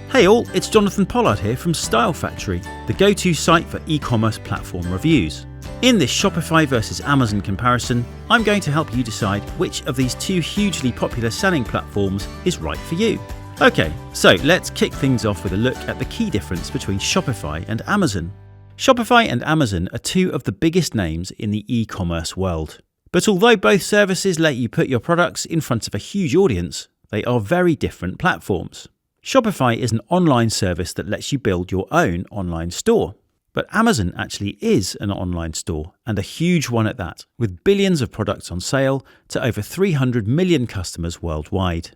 Hey all, it's Jonathan Pollard here from Style Factory, the go-to site for e-commerce platform reviews. In this Shopify versus Amazon comparison, I'm going to help you decide which of these two hugely popular selling platforms is right for you. Okay, so let's kick things off with a look at the key difference between Shopify and Amazon. Shopify and Amazon are two of the biggest names in the e-commerce world. But although both services let you put your products in front of a huge audience, they are very different platforms. Shopify is an online service that lets you build your own online store. But Amazon actually is an online store, and a huge one at that, with billions of products on sale to over 300 million customers worldwide.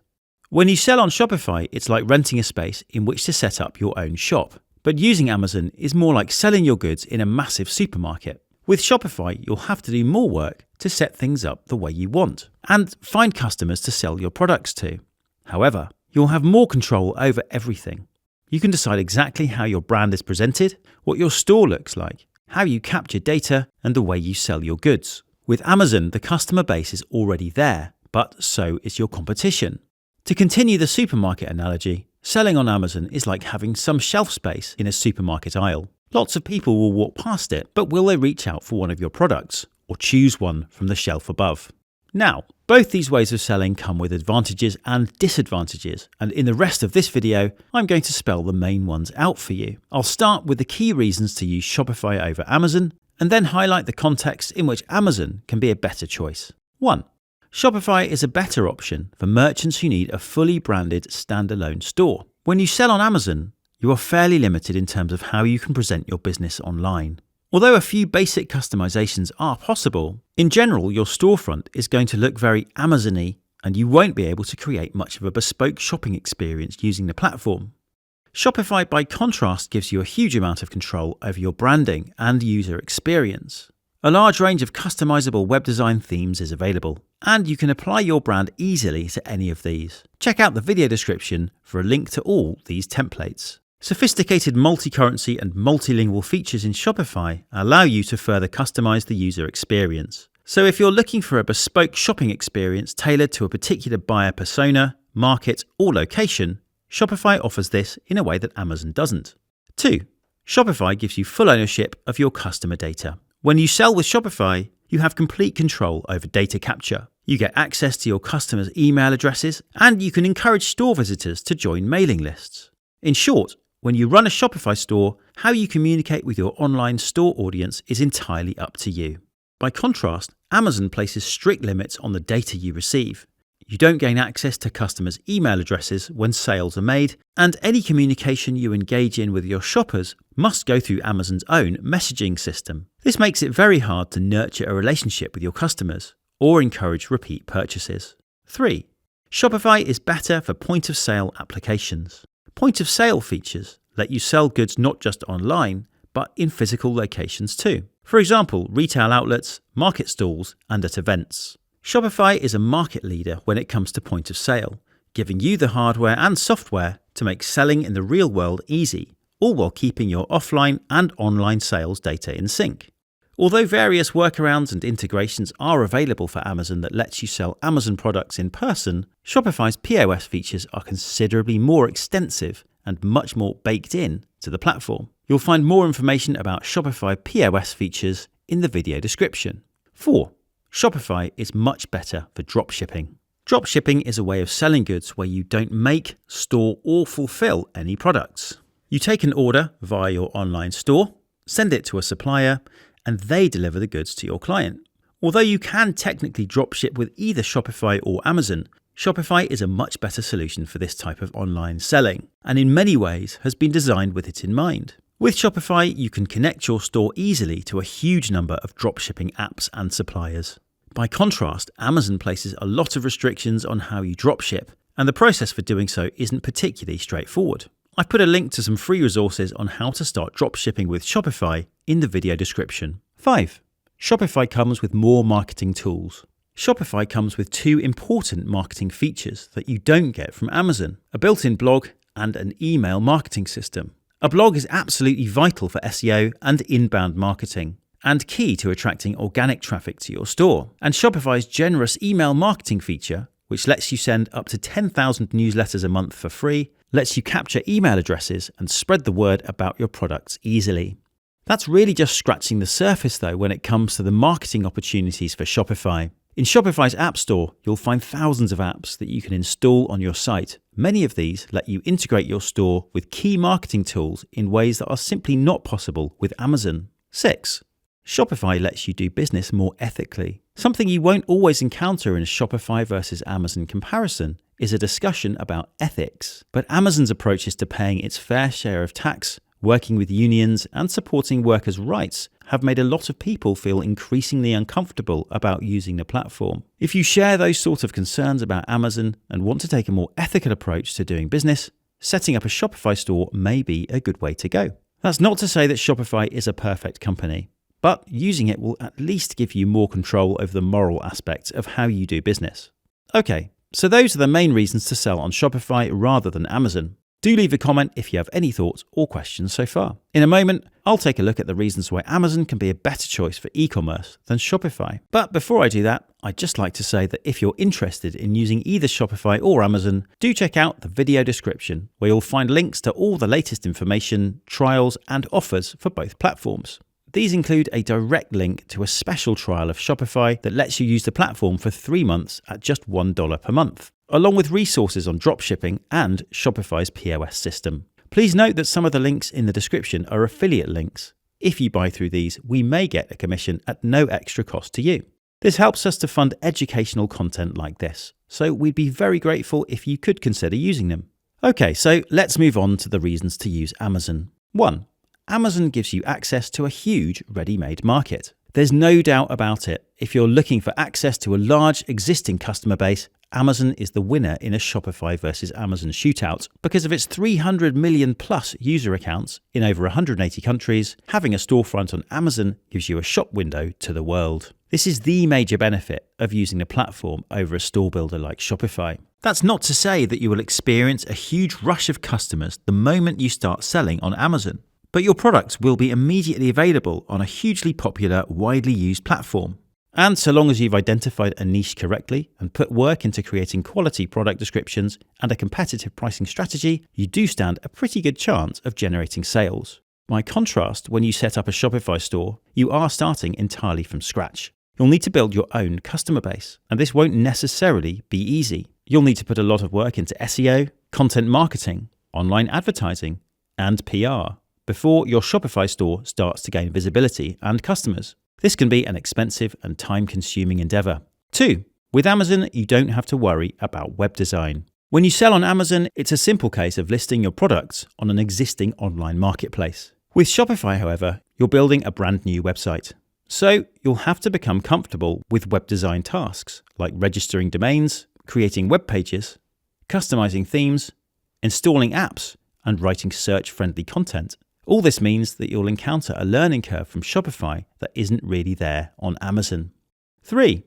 When you sell on Shopify, it's like renting a space in which to set up your own shop. But using Amazon is more like selling your goods in a massive supermarket. With Shopify, you'll have to do more work to set things up the way you want, and find customers to sell your products to. However, you'll have more control over everything. You can decide exactly how your brand is presented, what your store looks like, how you capture data, and the way you sell your goods. With Amazon, the customer base is already there, but so is your competition. To continue the supermarket analogy, selling on Amazon is like having some shelf space in a supermarket aisle. Lots of people will walk past it, but will they reach out for one of your products, or choose one from the shelf above? Now, both these ways of selling come with advantages and disadvantages, and in the rest of this video, I'm going to spell the main ones out for you. I'll start with the key reasons to use Shopify over Amazon, and then highlight the context in which Amazon can be a better choice. 1. Shopify is a better option for merchants who need a fully branded standalone store. When you sell on Amazon, you are fairly limited in terms of how you can present your business online. Although a few basic customizations are possible, in general your storefront is going to look very Amazon-y, and you won't be able to create much of a bespoke shopping experience using the platform. Shopify, by contrast, gives you a huge amount of control over your branding and user experience. A large range of customizable web design themes is available, and you can apply your brand easily to any of these. Check out the video description for a link to all these templates. Sophisticated multi-currency and multilingual features in Shopify allow you to further customize the user experience. So if you're looking for a bespoke shopping experience tailored to a particular buyer persona, market, or location, Shopify offers this in a way that Amazon doesn't. 2. Shopify gives you full ownership of your customer data. When you sell with Shopify, you have complete control over data capture. You get access to your customers' email addresses, and you can encourage store visitors to join mailing lists. In short, when you run a Shopify store, how you communicate with your online store audience is entirely up to you. By contrast, Amazon places strict limits on the data you receive. You don't gain access to customers' email addresses when sales are made, and any communication you engage in with your shoppers must go through Amazon's own messaging system. This makes it very hard to nurture a relationship with your customers or encourage repeat purchases. 3. Shopify is better for point-of-sale applications. Point-of-sale features let you sell goods not just online, but in physical locations too. For example, retail outlets, market stalls, and at events. Shopify is a market leader when it comes to point-of-sale, giving you the hardware and software to make selling in the real world easy, all while keeping your offline and online sales data in sync. Although various workarounds and integrations are available for Amazon that lets you sell Amazon products in person, Shopify's POS features are considerably more extensive and much more baked in to the platform. You'll find more information about Shopify POS features in the video description. 4. Shopify is much better for dropshipping. Dropshipping is a way of selling goods where you don't make, store, or fulfill any products. You take an order via your online store, send it to a supplier, and they deliver the goods to your client. Although you can technically dropship with either Shopify or Amazon, Shopify is a much better solution for this type of online selling, and in many ways has been designed with it in mind. With Shopify, you can connect your store easily to a huge number of dropshipping apps and suppliers. By contrast, Amazon places a lot of restrictions on how you dropship, and the process for doing so isn't particularly straightforward. I've put a link to some free resources on how to start dropshipping with Shopify in the video description. 5. Shopify comes with more marketing tools. Shopify comes with two important marketing features that you don't get from Amazon: a built-in blog and an email marketing system. A blog is absolutely vital for SEO and inbound marketing, and key to attracting organic traffic to your store. And Shopify's generous email marketing feature, which lets you send up to 10,000 newsletters a month for free, lets you capture email addresses and spread the word about your products easily. That's really just scratching the surface though when it comes to the marketing opportunities for Shopify. In Shopify's App Store, you'll find thousands of apps that you can install on your site. Many of these let you integrate your store with key marketing tools in ways that are simply not possible with Amazon. 6. Shopify lets you do business more ethically. Something you won't always encounter in a Shopify versus Amazon comparison is a discussion about ethics. But Amazon's approaches to paying its fair share of tax, working with unions, and supporting workers' rights have made a lot of people feel increasingly uncomfortable about using the platform. If you share those sort of concerns about Amazon and want to take a more ethical approach to doing business, setting up a Shopify store may be a good way to go. That's not to say that Shopify is a perfect company, but using it will at least give you more control over the moral aspects of how you do business. Okay, so those are the main reasons to sell on Shopify rather than Amazon. Do leave a comment if you have any thoughts or questions so far. In a moment, I'll take a look at the reasons why Amazon can be a better choice for e-commerce than Shopify. But before I do that, I'd just like to say that if you're interested in using either Shopify or Amazon, do check out the video description where you'll find links to all the latest information, trials, and offers for both platforms. These include a direct link to a special trial of Shopify that lets you use the platform for 3 months at just $1 per month, along with resources on dropshipping and Shopify's POS system. Please note that some of the links in the description are affiliate links. If you buy through these, we may get a commission at no extra cost to you. This helps us to fund educational content like this, so we'd be very grateful if you could consider using them. Okay, so let's move on to the reasons to use Amazon. 1. Amazon gives you access to a huge ready-made market. There's no doubt about it. If you're looking for access to a large existing customer base, Amazon is the winner in a Shopify versus Amazon shootout because of its 300 million plus user accounts in over 180 countries. Having a storefront on Amazon gives you a shop window to the world. This is the major benefit of using the platform over a store builder like Shopify. That's not to say that you will experience a huge rush of customers the moment you start selling on Amazon, but your products will be immediately available on a hugely popular, widely used platform. And so long as you've identified a niche correctly and put work into creating quality product descriptions and a competitive pricing strategy, you do stand a pretty good chance of generating sales. By contrast, when you set up a Shopify store, you are starting entirely from scratch. You'll need to build your own customer base, and this won't necessarily be easy. You'll need to put a lot of work into SEO, content marketing, online advertising, and PR before your Shopify store starts to gain visibility and customers. This can be an expensive and time-consuming endeavor. 2. With Amazon, you don't have to worry about web design. When you sell on Amazon, it's a simple case of listing your products on an existing online marketplace. With Shopify, however, you're building a brand new website. So you'll have to become comfortable with web design tasks like registering domains, creating web pages, customizing themes, installing apps, and writing search-friendly content. All this means that you'll encounter a learning curve from Shopify that isn't really there on Amazon. 3.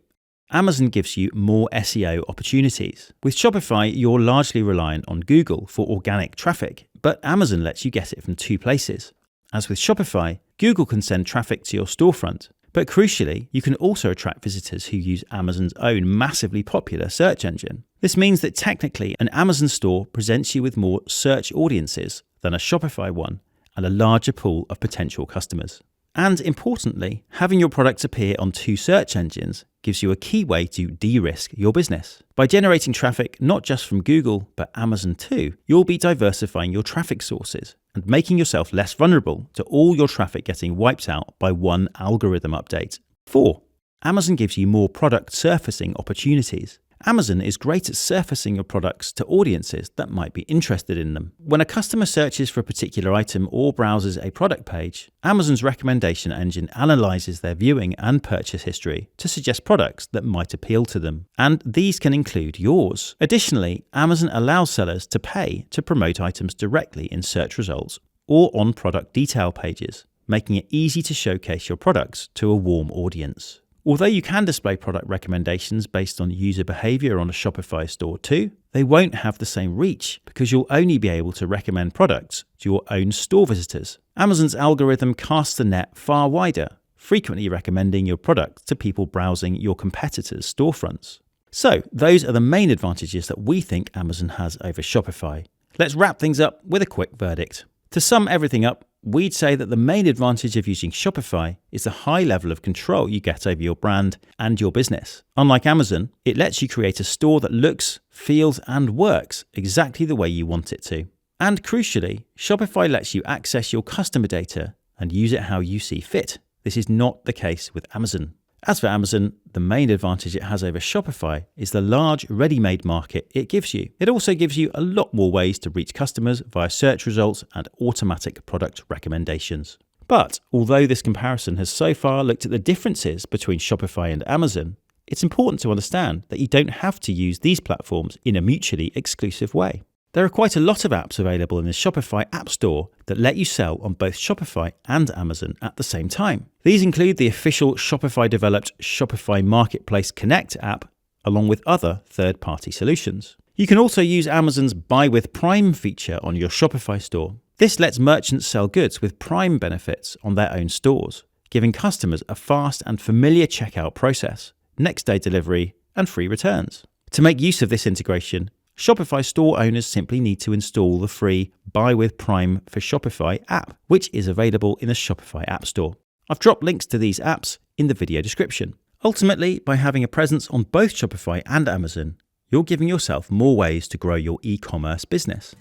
Amazon gives you more SEO opportunities. With Shopify, you're largely reliant on Google for organic traffic, but Amazon lets you get it from 2 places. As with Shopify, Google can send traffic to your storefront, but crucially, you can also attract visitors who use Amazon's own massively popular search engine. This means that technically, an Amazon store presents you with more search audiences than a Shopify one, and a larger pool of potential customers. And importantly, having your products appear on 2 search engines gives you a key way to de-risk your business. By generating traffic not just from Google, but Amazon too, you'll be diversifying your traffic sources and making yourself less vulnerable to all your traffic getting wiped out by one algorithm update. 4. Amazon gives you more product surfacing opportunities. Amazon is great at surfacing your products to audiences that might be interested in them. When a customer searches for a particular item or browses a product page, Amazon's recommendation engine analyzes their viewing and purchase history to suggest products that might appeal to them. And these can include yours. Additionally, Amazon allows sellers to pay to promote items directly in search results or on product detail pages, making it easy to showcase your products to a warm audience. Although you can display product recommendations based on user behavior on a Shopify store too, they won't have the same reach because you'll only be able to recommend products to your own store visitors. Amazon's algorithm casts the net far wider, frequently recommending your product to people browsing your competitors' storefronts. So those are the main advantages that we think Amazon has over Shopify. Let's wrap things up with a quick verdict. To sum everything up, we'd say that the main advantage of using Shopify is the high level of control you get over your brand and your business. Unlike Amazon, it lets you create a store that looks, feels, and works exactly the way you want it to. And crucially, Shopify lets you access your customer data and use it how you see fit. This is not the case with Amazon. As for Amazon, the main advantage it has over Shopify is the large ready-made market it gives you. It also gives you a lot more ways to reach customers via search results and automatic product recommendations. But although this comparison has so far looked at the differences between Shopify and Amazon, it's important to understand that you don't have to use these platforms in a mutually exclusive way. There are quite a lot of apps available in the Shopify App Store that let you sell on both Shopify and Amazon at the same time. These include the official Shopify-developed Shopify Marketplace Connect app, along with other third-party solutions. You can also use Amazon's Buy with Prime feature on your Shopify store. This lets merchants sell goods with Prime benefits on their own stores, giving customers a fast and familiar checkout process, next-day delivery, and free returns. To make use of this integration, Shopify store owners simply need to install the free Buy with Prime for Shopify app, which is available in the Shopify App Store. I've dropped links to these apps in the video description. Ultimately, by having a presence on both Shopify and Amazon, you're giving yourself more ways to grow your e-commerce business.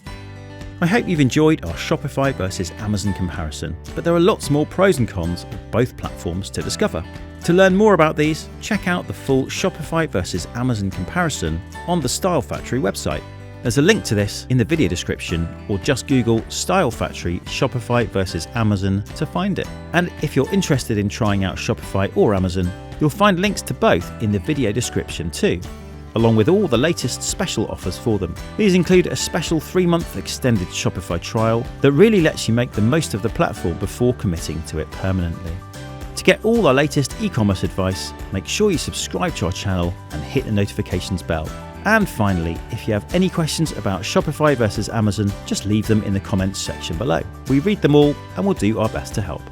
I hope you've enjoyed our Shopify versus Amazon comparison, but there are lots more pros and cons of both platforms to discover. To learn more about these, check out the full Shopify versus Amazon comparison on the Style Factory website. There's a link to this in the video description, or just Google Style Factory Shopify versus Amazon to find it. And if you're interested in trying out Shopify or Amazon, you'll find links to both in the video description too, along with all the latest special offers for them. These include a special 3-month extended Shopify trial that really lets you make the most of the platform before committing to it permanently. To get all our latest e-commerce advice, make sure you subscribe to our channel and hit the notifications bell. And finally, if you have any questions about Shopify versus Amazon, just leave them in the comments section below. We read them all and we'll do our best to help.